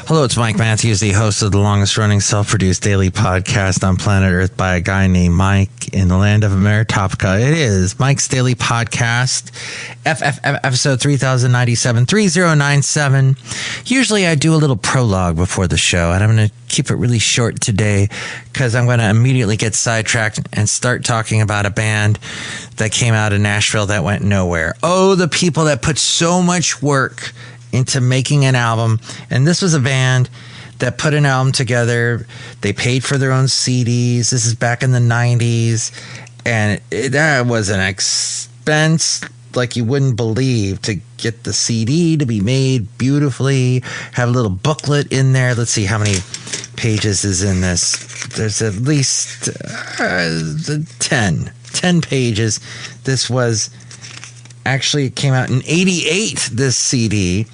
Hello, it's Mike Matthews, the host of the longest-running self-produced daily podcast on planet Earth by a guy named Mike in the land of Ameritopica. It is Mike's Daily Podcast, episode 3097. Usually I do a little prologue before the show, and I'm going to keep it really short today because I'm going to immediately get sidetracked and start talking about a band that came out of Nashville that went nowhere. Oh, the people that put so much work into making an album. And this was a band that put an album together. They paid for their own CDs. This is back in the 90s. And that was an expense like you wouldn't believe to get the CD to be made beautifully. Have a little booklet in there. Let's see how many pages is in this. There's at least 10 pages. This was actually, it came out in 88, this CD.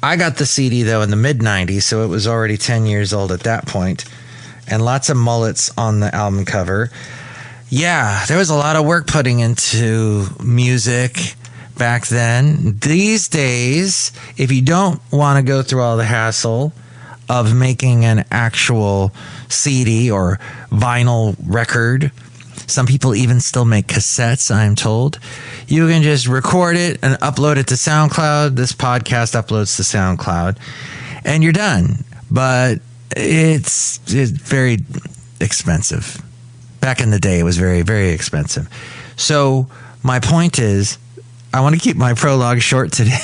I got the CD, though, in the mid-90s, so it was already 10 years old at that point. And lots of mullets on the album cover. Yeah, there was a lot of work putting into music back then. These days, if you don't want to go through all the hassle of making an actual CD or vinyl record, some people even still make cassettes, I'm told. You can just record it and upload it to SoundCloud. This podcast uploads to SoundCloud, and you're done. But it's very expensive. Back in the day, it was very, very expensive. So my point is, I want to keep my prologue short today.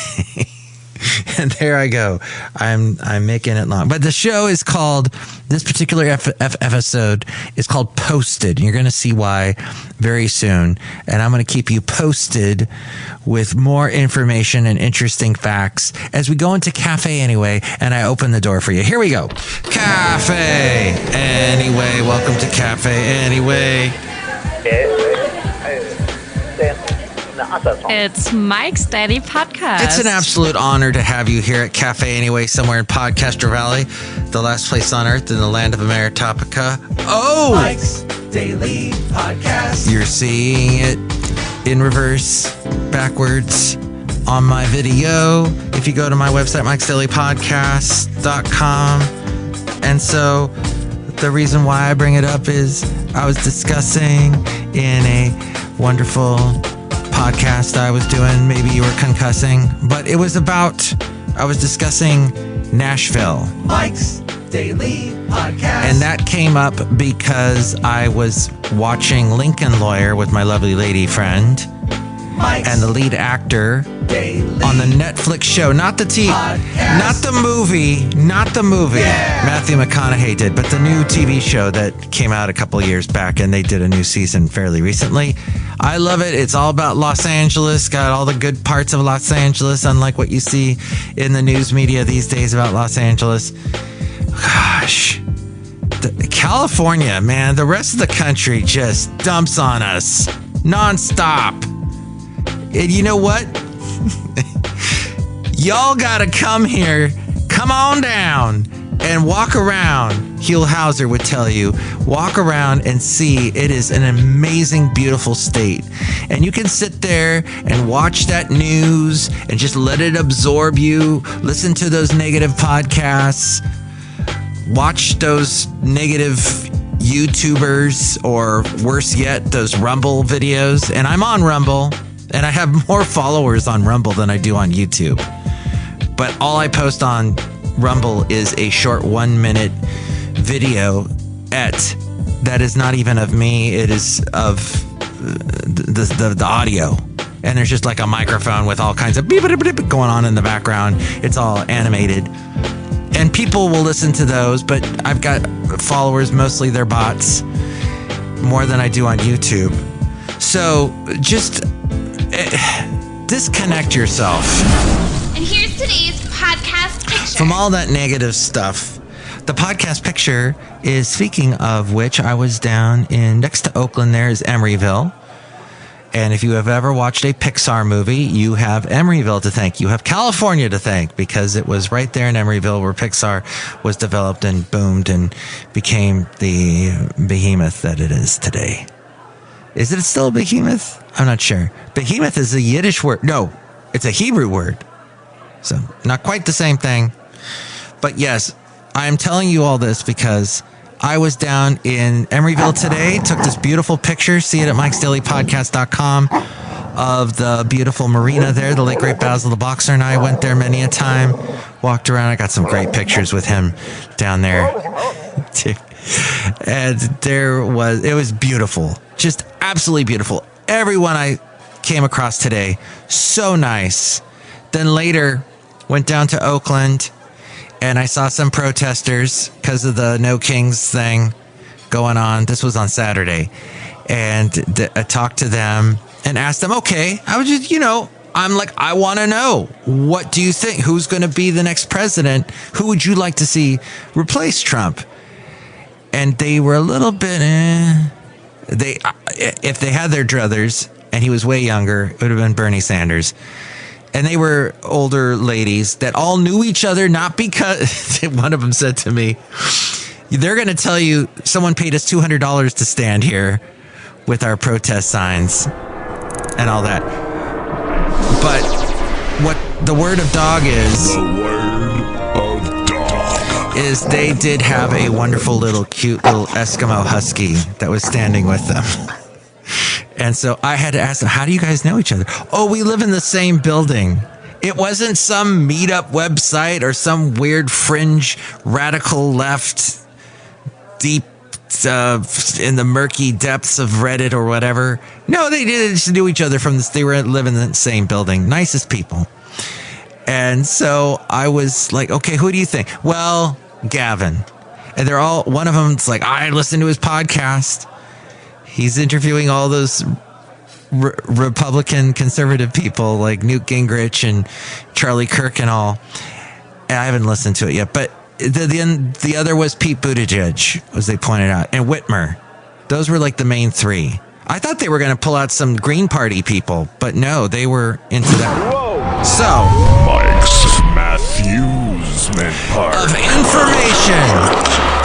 And there I go. I'm making it long. But the show is called, this particular episode is called Posted. And you're going to see why very soon. And I'm going to keep you posted with more information and interesting facts as we go into Café Anyway. And I open the door for you. Here we go. Café Anyway. Welcome to Café Anyway. It's Mike's Daily Podcast. It's an absolute honor to have you here at Café Anyway, somewhere in podCastro Valley, the last place on earth in the land of Ameritopica. Oh! Mike's Daily Podcast. You're seeing it in reverse, backwards, on my video. If you go to my website, mikesdailypodcast.com. And so the reason why I bring it up is I was discussing in a wonderful podcast I was doing, maybe you were concussing, but it was about, I was discussing Nashville. Mike's Daily Podcast. And that came up because I was watching Lincoln Lawyer with my lovely lady friend. Mike's and the lead actor Daily on the Netflix show, not the Podcast. not the movie, Yeah. Matthew McConaughey did, but the new TV show that came out a couple years back, and they did a new season fairly recently. I love it. It's all about Los Angeles, got all the good parts of Los Angeles, unlike what you see in the news media these days about Los Angeles. Gosh, California, man, the rest of the country just dumps on us nonstop. And you know what? Y'all gotta come here. Come on down and walk around. Hugh Hauser would tell you, walk around and see. It is an amazing, beautiful state. And you can sit there and watch that news and just let it absorb you. Listen to those negative podcasts. Watch those negative YouTubers, or worse yet, those Rumble videos. And I'm on Rumble. And I have more followers on Rumble than I do on YouTube. But all I post on Rumble is a short 1-minute video that is not even of me. It is of the audio. And there's just like a microphone with all kinds of beep, beep, beep going on in the background. It's all animated. And people will listen to those, but I've got followers, mostly they're bots, more than I do on YouTube. So just disconnect yourself. And here's today's podcast picture. From all that negative stuff. The podcast picture is, speaking of which, I was down in, next to Oakland, there is Emeryville. And if you have ever watched a Pixar movie, you have Emeryville to thank. You have California to thank, because it was right there in Emeryville where Pixar was developed and boomed and became the behemoth that it is today. Is it still a behemoth? I'm not sure. Behemoth is a Yiddish word. No, it's a Hebrew word. So not quite the same thing. But yes, I'm telling you all this because I was down in Emeryville today, took this beautiful picture, see it at mikesdailypodcast.com, of the beautiful marina there. The late great Basil the Boxer and I went there many a time, walked around. I got some great pictures with him down there. And it was beautiful, just absolutely beautiful. Everyone I came across today, so nice. Then later went down to Oakland and I saw some protesters because of the No Kings thing going on. This was on Saturday. And I talked to them and asked them, okay, I was just, I'm like, I want to know, what do you think? Who's going to be the next president? Who would you like to see replace Trump? And they were a little bit, if they had their druthers and he was way younger, it would have been Bernie Sanders. And they were older ladies that all knew each other, not because one of them said to me, they're going to tell you someone paid us $200 to stand here with our protest signs and all that. But what the word of dog is, is they did have a wonderful cute little Eskimo husky that was standing with them. And so I had to ask them, how do you guys know each other? Oh, we live in the same building. It wasn't some meetup website or some weird fringe radical left deep in the murky depths of Reddit or whatever. No, they just knew each other from this. They were living in the same building. Nicest people. And so I was like, okay, who do you think? Well, Gavin. And they're all, one of them's like, I listened to his podcast. He's interviewing all those Republican conservative people like Newt Gingrich and Charlie Kirk and all. And I haven't listened to it yet, but the other was Pete Buttigieg, as they pointed out, and Whitmer. Those were like the main three. I thought they were going to pull out some Green Party people, but no, they were into that. Whoa. So, Mike's Matthewsman part of information,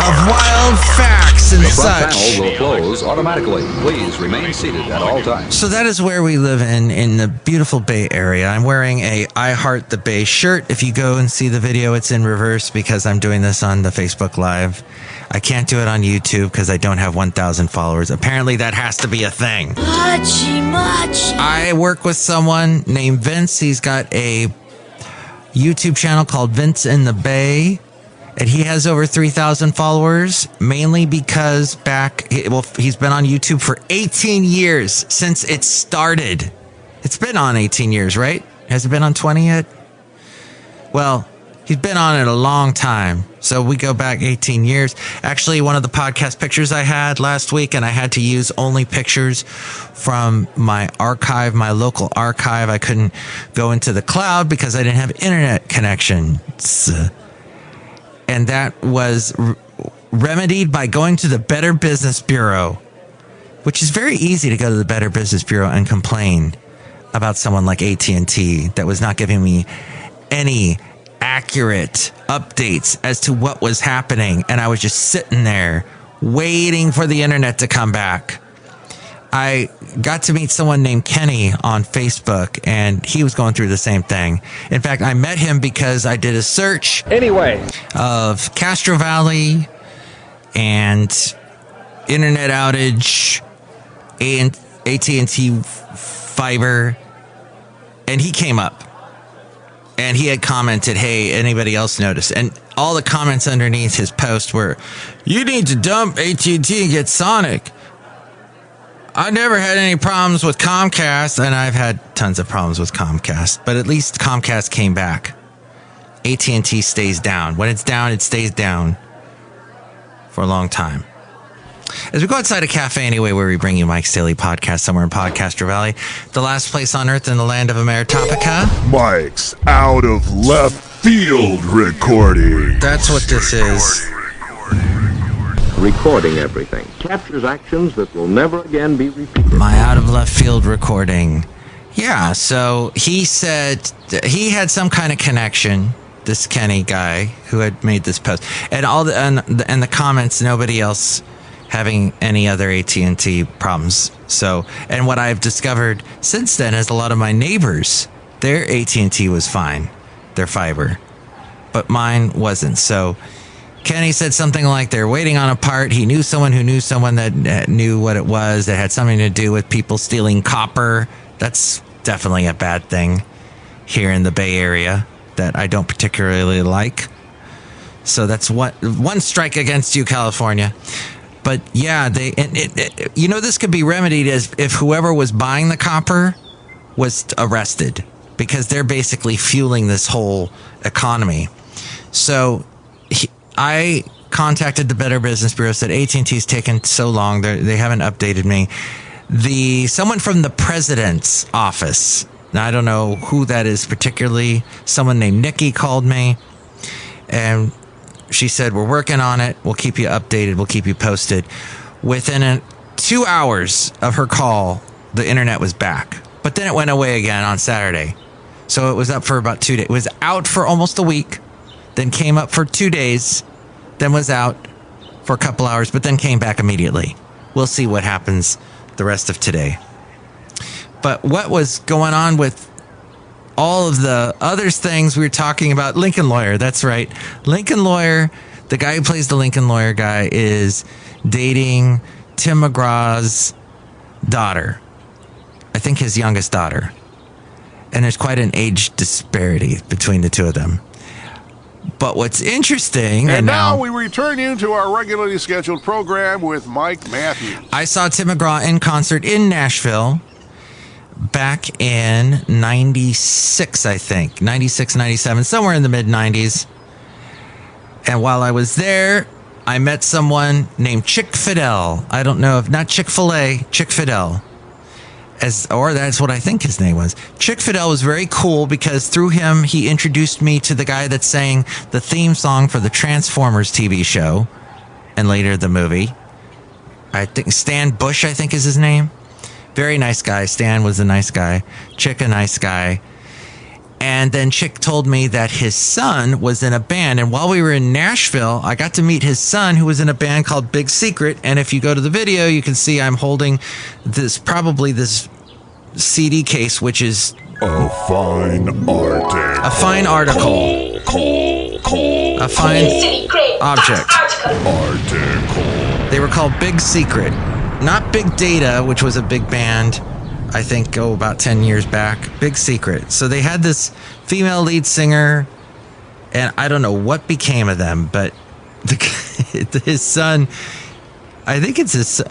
of wild facts and The front such. panel will close automatically. Please remain seated at all times. So that is where we live in the beautiful Bay Area. I'm wearing a I Heart the Bay shirt. If you go and see the video, it's in reverse because I'm doing this on the Facebook Live. I can't do it on YouTube because I don't have 1,000 followers. Apparently that has to be a thing. I work with someone named Vince. He's got a YouTube channel called Vince in the Bay. And he has over 3,000 followers, mainly because he's been on YouTube for 18 years since it started. It's been on 18 years, right? Has it been on 20 yet? Well, he's been on it a long time. So we go back 18 years. Actually, one of the podcast pictures I had last week, and I had to use only pictures from my archive, my local archive. I couldn't go into the cloud because I didn't have internet connection. And that was remedied by going to the Better Business Bureau, which is very easy to go to the Better Business Bureau and complain about someone like AT&T that was not giving me any accurate updates as to what was happening. And I was just sitting there waiting for the internet to come back. I got to meet someone named Kenny on Facebook, and he was going through the same thing. In fact, I met him because I did a search of Castro Valley and internet outage and AT&T fiber, and he came up. And he had commented, hey, anybody else notice? And all the comments underneath his post were, you need to dump AT&T and get Sonic. I never had any problems with Comcast, and I've had tons of problems with Comcast, but at least Comcast came back. AT&T stays down. When it's down, it stays down for a long time. As we go outside of Café Anyway, where we bring you Mike's Daily Podcast somewhere in Podcastro Valley, the last place on earth in the land of Ameritopica. Mike's Out of Left Field recording. That's what this is. Recording everything captures actions that will never again be repeated. My out of left field recording. Yeah, so he said he had some kind of connection, this Kenny guy who had made this post, and all the comments, nobody else having any other AT&T problems. So, and what I've discovered since then is a lot of my neighbors, their AT&T was fine, their fiber. but mine wasn't. So Kenny said something like they're waiting on a part. He knew someone who knew someone that knew what it was, that had something to do with people stealing copper. That's definitely a bad thing here in the Bay Area that I don't particularly like. So that's one strike against you, California. But yeah, this could be remedied as if whoever was buying the copper was arrested, because they're basically fueling this whole economy. So I contacted the Better Business Bureau, said AT&T's taken so long, they haven't updated me. Someone from the president's office, now I don't know who that is particularly, someone named Nikki called me, and she said, we're working on it. We'll keep you updated. We'll keep you posted. Within 2 hours of her call, the internet was back. But then it went away again on Saturday. So it was up for about 2 days. It was out for almost a week, then came up for 2 days, then was out for a couple hours, but then came back immediately. We'll see what happens the rest of today. But what was going on with all of the other things we were talking about? Lincoln Lawyer, that's right. Lincoln Lawyer, the guy who plays the Lincoln Lawyer guy, is dating Tim McGraw's daughter. I think his youngest daughter. And there's quite an age disparity between the two of them. But what's interesting... And now we return you to our regularly scheduled program with Mike Matthews. I saw Tim McGraw in concert in Nashville back in 96, I think. 96, 97, somewhere in the mid-90s. And while I was there, I met someone named Chick Fidel. I don't know if... Not Chick-fil-A, Chick Fidel. Or that's what I think his name was. Chick Fidel was very cool because through him, he introduced me to the guy that sang the theme song for the Transformers TV show and later the movie. I think Stan Bush, I think is his name. Very nice guy. Stan was a nice guy. Chick, a nice guy. And then Chick told me that his son was in a band. And while we were in Nashville, I got to meet his son, who was in a band called Big Secret. And if you go to the video, you can see I'm holding this CD case, which is a fine article. A fine article. A fine object. Article. They were called Big Secret. Not Big Data, which was a big band, I think, about 10 years back. Big Secret. So they had this female lead singer, and I don't know what became of them, but his son, I think it's his son,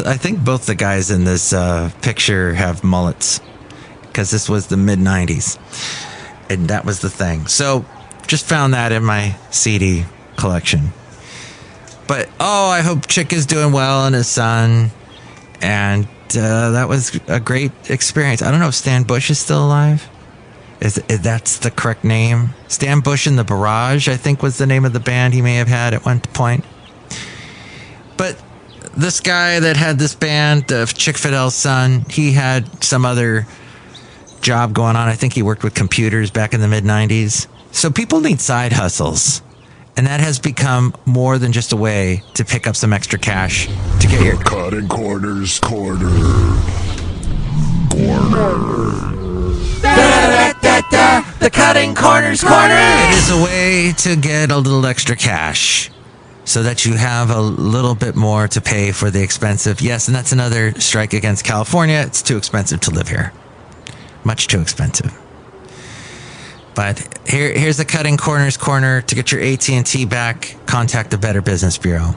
I think both the guys in this picture have mullets, because this was the mid-90s, and that was the thing. So just found that in my CD collection. But, I hope Chick is doing well and his son, and that was a great experience. I don't know if Stan Bush is still alive. If that's the correct name. Stan Bush and the Barrage, I think, was the name of the band he may have had at one point. But this guy that had this band, Chick Fidel's son, he had some other job going on. I think he worked with computers back in the mid-90s. So people need side hustles. And that has become more than just a way to pick up some extra cash to get your... Cutting corners, corner. The cutting corners, corner. It is a way to get a little extra cash so that you have a little bit more to pay for the expensive... Yes, and that's another strike against California. It's too expensive to live here. Much too expensive. But here's the Cutting Corners Corner. To get your AT&T back, contact the Better Business Bureau.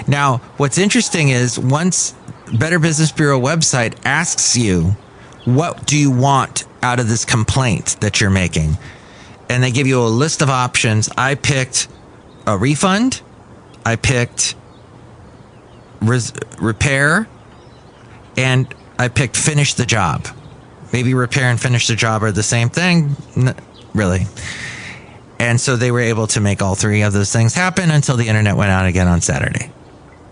Now, what's interesting is once Better Business Bureau website asks you, what do you want out of this complaint that you're making? And they give you a list of options. I picked a refund. I picked repair. And I picked finish the job. Maybe repair and finish the job are the same thing. Really. And so they were able to make all three of those things happen until the internet went out again on Saturday.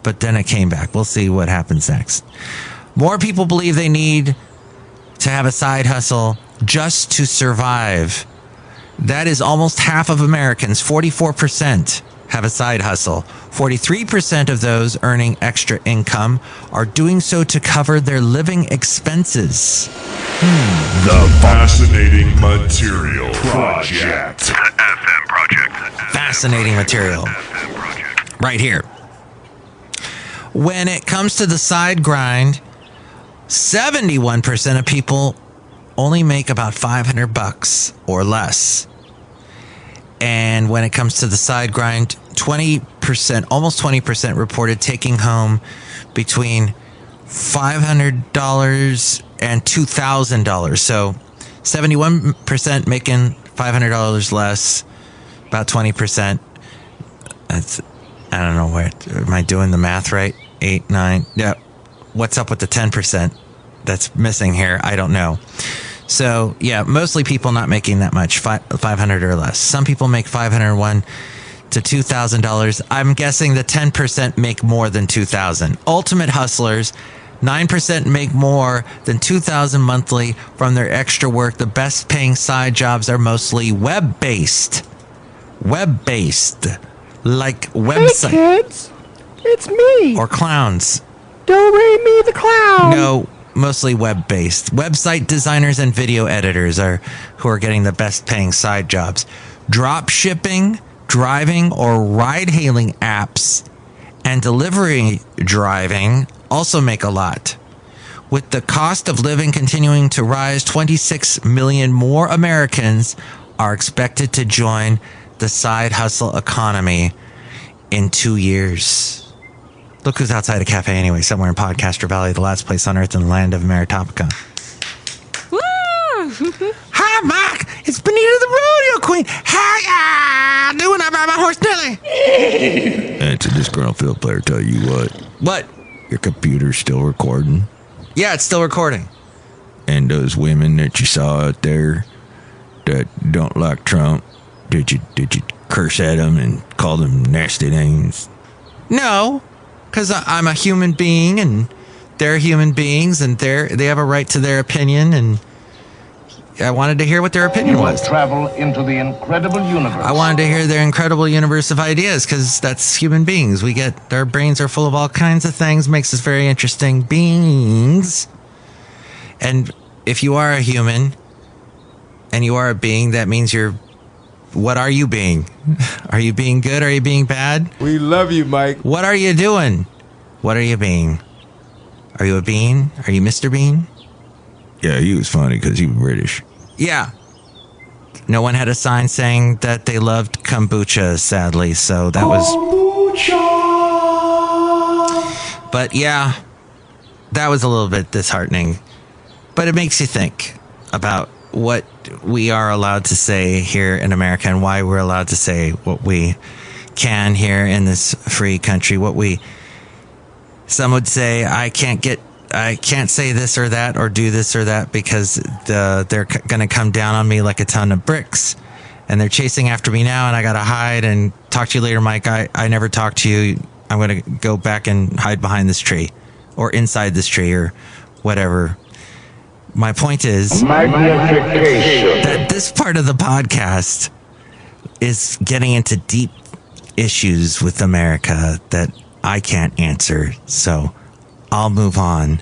But then it came back. We'll see what happens next. More people believe they need to have a side hustle just to survive. That is almost half of Americans. 44% have a side hustle. 43% of those earning extra income are doing so to cover their living expenses. The Fascinating Material Project. The FM fascinating material right here. When it comes to the side grind, 71% of people only make about $500 or less. And when it comes to the side grind, 20%, almost 20% reported taking home between $500 and $2,000. So 71% making $500 less, about 20%. That's, I don't know where, am I doing the math right? 8, 9. Yeah. What's up with the 10% that's missing here? I don't know. So yeah, mostly people not making that much, $500 or less. Some people make $501 to $2,000. I'm guessing the 10% make more than $2,000. Ultimate hustlers, 9% make more than $2,000 monthly from their extra work. The best paying side jobs are mostly web-based. Web-based. Like website. Hey kids, it's me. Or clowns. Do-re-mi the clown. No, mostly web-based. Website designers and video editors are who are getting the best paying side jobs. Drop shipping, driving or ride-hailing apps, and delivery driving also make a lot. With the cost of living continuing to rise, 26 million more Americans are expected to join the side hustle economy in 2 years. Look who's outside a Café Anyway, somewhere in Podcastro Valley, the last place on earth in the land of Meritopica. Woo! Hi, Mike. It's Benita the Rodeo Queen. How ya doing? I ride my horse Nelly. It's a Disgruntled Fiddle Player, tell you what. What? Your computer's still recording. Yeah, it's still recording. And those women that you saw out there that don't like Trump, did you curse at them and call them nasty names? No, because I'm a human being and they're human beings and they have a right to their opinion, and I wanted to hear what their opinion was. Travel into the incredible universe. I wanted to hear their incredible universe of ideas, because that's human beings. Our brains are full of all kinds of things, makes us very interesting beings. And if you are a human and you are a being, that means what are you being? Are you being good? Are you being bad? We love you, Mike. What are you doing? What are you being? Are you a bean? Are you Mr. Bean? Yeah, he was funny because he was British. Yeah. No one had a sign saying that they loved kombucha, sadly, so that was... Kombucha! But yeah, that was a little bit disheartening. But it makes you think about what we are allowed to say here in America and why we're allowed to say what we can here in this free country. Some would say, I can't say this or that or do this or that because they're going to come down on me like a ton of bricks, and they're chasing after me now, and I got to hide and talk to you later, Mike. I never talked to you. I'm going to go back and hide behind this tree or inside this tree or whatever. My point is that this part of the podcast is getting into deep issues with America that I can't answer. So I'll move on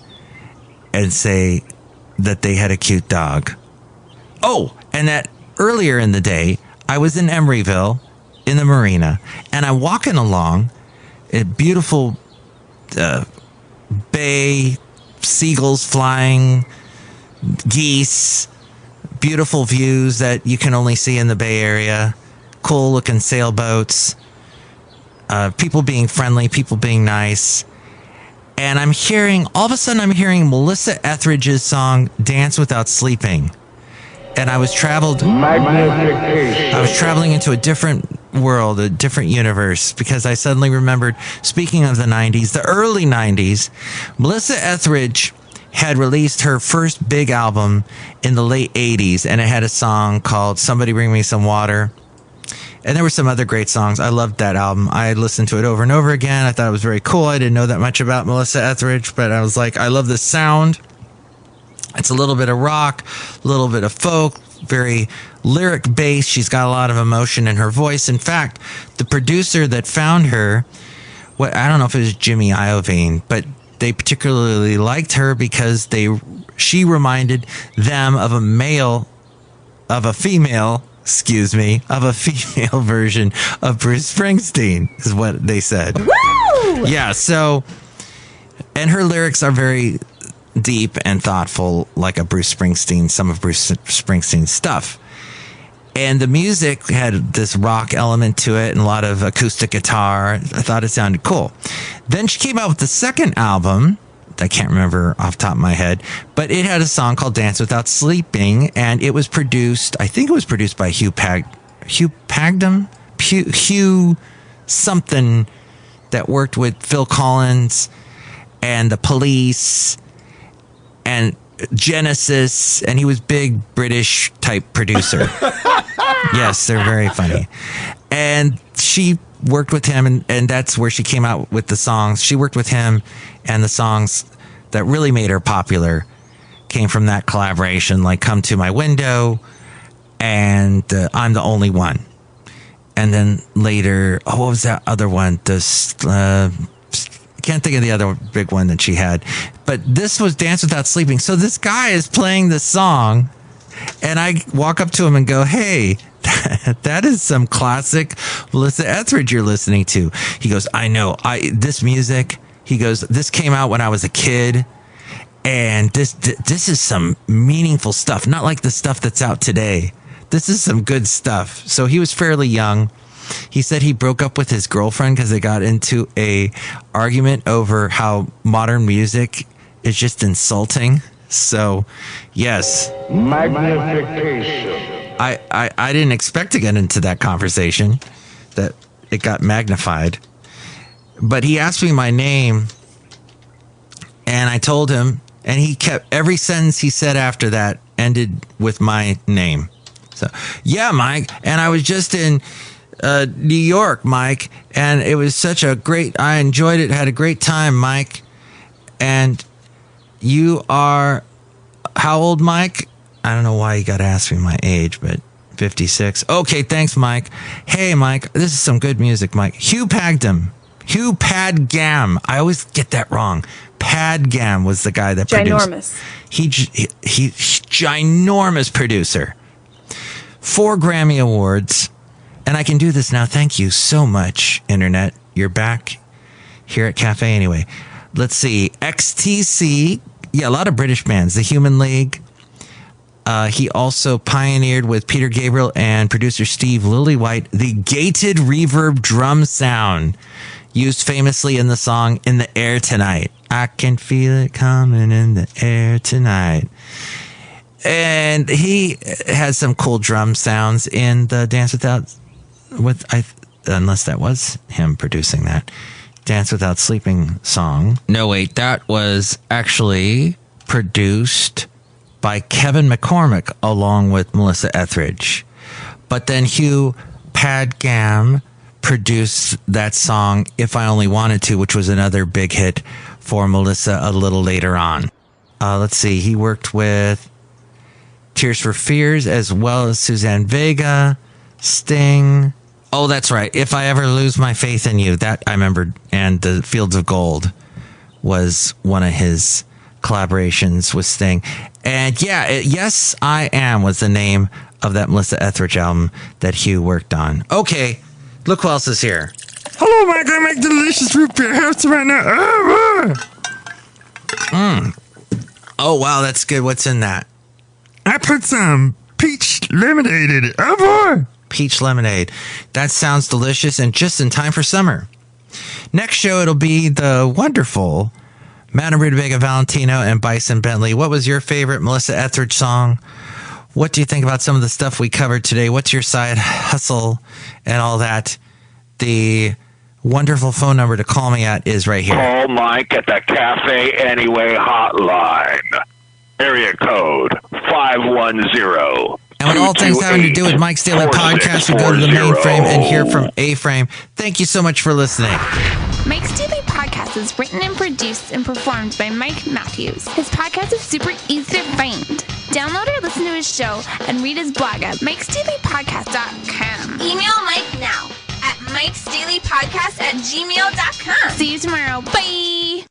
and say that they had a cute dog. Oh, and that earlier in the day, I was in Emeryville in the marina, and I'm walking along a beautiful bay, seagulls flying, geese, beautiful views that you can only see in the Bay Area, cool looking sailboats, people being friendly, people being nice. And all of a sudden I'm hearing Melissa Etheridge's song Dance Without Sleeping. And I was traveling into a different world, a different universe, because I suddenly remembered, speaking of the 90s, the early 90s, Melissa Etheridge had released her first big album in the late 80s, and it had a song called Somebody Bring Me Some Water. And there were some other great songs. I loved that album. I listened to it over and over again. I thought it was very cool. I didn't know that much about Melissa Etheridge, but I was like, I love this sound. It's a little bit of rock, a little bit of folk, very lyric based. She's got a lot of emotion in her voice. In fact, the producer that found her, I don't know if it was Jimmy Iovine, but they particularly liked her because she reminded them of a female excuse me, of a female version of Bruce Springsteen, is what they said. Woo! Yeah, so, and her lyrics are very deep and thoughtful, like a Bruce Springsteen, some of Bruce Springsteen's stuff. And the music had this rock element to it and a lot of acoustic guitar. I thought it sounded cool. Then she came out with the second album. I can't remember off the top of my head, but it had a song called Dance Without Sleeping, and it was produced, I think it was produced by Hugh something that worked with Phil Collins and the Police and Genesis, and he was big British type producer. Yes, they're very funny. And she worked with him, and that's where she came out with the songs. She worked with him, and the songs that really made her popular came from that collaboration, like Come to My Window and I'm the Only One. And then later, what was that other one? Can't think of the other big one that she had. But this was Dance Without Sleeping. So this guy is playing this song, and I walk up to him and go, hey, that is some classic Melissa Etheridge you're listening to. He goes, I know. This music, he goes, this came out when I was a kid, and this is some meaningful stuff, not like the stuff that's out today. This is some good stuff. So he was fairly young. He said he broke up with his girlfriend because they got into a argument over how modern music is just insulting. So, yes. Magnification. I didn't expect to get into that conversation, that it got magnified. But he asked me my name, and I told him, and he kept, every sentence he said after that ended with my name. So, yeah, Mike. And I was just in New York, Mike, and it was such a great, I enjoyed it, had a great time, Mike. And you are, how old, Mike? I don't know why you got to ask me my age, but 56. Okay, thanks, Mike. Hey, Mike, this is some good music, Mike. Hugh Padgham. I always get that wrong. Padgham was the guy that Ginormous. produced. He's ginormous producer. 4 Grammy Awards. And I can do this now. Thank you so much, Internet. You're back here at Café Anyway. Let's see. XTC. Yeah, a lot of British bands. The Human League. He also pioneered with Peter Gabriel and producer Steve Lillywhite the gated reverb drum sound used famously in the song In the Air Tonight. I can feel it coming in the air tonight. And he has some cool drum sounds in the Dance Without, unless that was him producing that, Dance Without Sleeping song. No, wait, that was actually produced by Kevin McCormick along with Melissa Etheridge. But then Hugh Padgham produced that song If I Only Wanted To, which was another big hit for Melissa a little later on. Let's see, he worked with Tears for Fears as well as Suzanne Vega, Sting. Oh, that's right. If I Ever Lose My Faith in You, that I remembered. And The Fields of Gold was one of his collaborations with Sting. And yeah, Yes, I Am was the name of that Melissa Etheridge album that Hugh worked on. Okay, look who else is here. Hello, Mike. I make delicious root beer. Have some right now. Oh, wow, that's good. What's in that? I put some peach lemonade in it. Oh, boy. Peach lemonade. That sounds delicious and just in time for summer. Next show, it'll be the wonderful Madame Rootabega, Valentino, and Bison Bentley. What was your favorite Melissa Etheridge song? What do you think about some of the stuff we covered today? What's your side hustle and all that? The wonderful phone number to call me at is right here. Call Mike at the Café Anyway hotline. Area code 510. And when all things having to do with Mike's Daily Podcast, we go to the mainframe and hear from A-Frame. Thank you so much for listening. Mike's Daily Podcast is written and produced and performed by Mike Matthews. His podcast is super easy to find. Download or listen to his show and read his blog at mikesdailypodcast.com. Email Mike now at mikesdailypodcast@gmail.com. See you tomorrow. Bye!